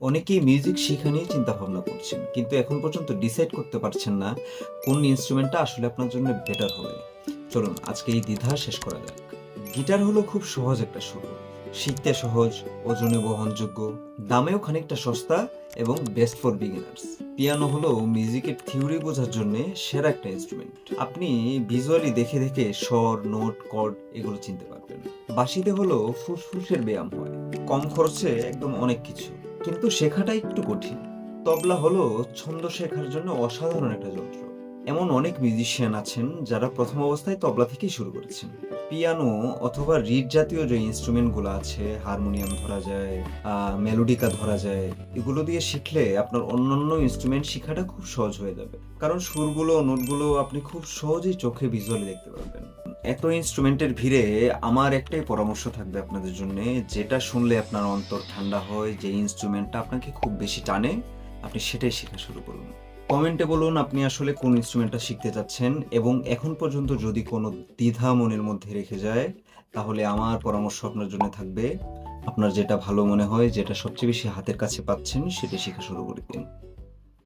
অনেকেই মিউজিক শিখা নিয়ে চিন্তা ভাবনা করছেন, কিন্তু এখন পর্যন্ত ডিসাইড করতে পারছেন না কোন ইনস্ট্রুমেন্টটা আসলে আপনার জন্য বেটার হবে। চলুন আজকে এই দ্বিধা শেষ করা যাক। গিটার হলো খুব সহজ একটা সুর, শিখতে সহজ, ওজনে বহনযোগ্য, দামেও খানিকটা সস্তা এবং বেস্ট ফর বিগিনার্স। পিয়ানো হলো মিউজিকের থিওরি বোঝার জন্য সেরা একটা ইনস্ট্রুমেন্ট। আপনি ভিজুয়ালি দেখে দেখে স্বর, নোট, কর্ড এগুলো চিনতে পারবেন। বাঁশিতে হলো ফুসফুসের ব্যায়াম হয়, কম খরচে একদম অনেক কিছু, কিন্তু শেখাটা একটু কঠিন। তবলা হলো ছন্দ শেখার জন্য অসাধারণ একটা যন্ত্র। এমন অনেক মিউজিশিয়ান আছেন যারা প্রথম অবস্থায় তবলা থেকেই শুরু করেছেন। পিয়ানো অথবা রিড জাতীয় যে ইনস্ট্রুমেন্টগুলো আছে, হারমোনিয়াম ধরা যায়, মেলোডিকা ধরা যায়, এগুলো দিয়ে শিখলে আপনার অন্যান্য ইনস্ট্রুমেন্ট শেখাটা খুব সহজ হয়ে যাবে। কারণ সুরগুলো, নোটগুলো আপনি খুব সহজেই চোখে ভিজুয়ালি দেখতে পারবেন। এত ইনস্ট্রুমেন্টের ভিড়ে আমার একটাই পরামর্শ থাকবে আপনাদের জন্য, যেটা শুনলে আপনার অন্তর ঠান্ডা হয়, যে ইনস্ট্রুমেন্টটা আপনাকে খুব বেশি টানে, আপনি সেটাই শেখা শুরু করুন। কমেন্টে বলুন আপনি আসলে কোন ইনস্ট্রুমেন্টটা শিখতে চাচ্ছেন, এবং এখন পর্যন্ত যদি কোনো দ্বিধা মনের মধ্যে রেখে যায়, তাহলে আমার পরামর্শ আপনার জন্য থাকবে, আপনার যেটা ভালো মনে হয়, যেটা সবচেয়ে বেশি হাতের কাছে পাচ্ছেন, সেটা শেখা শুরু করে দিন।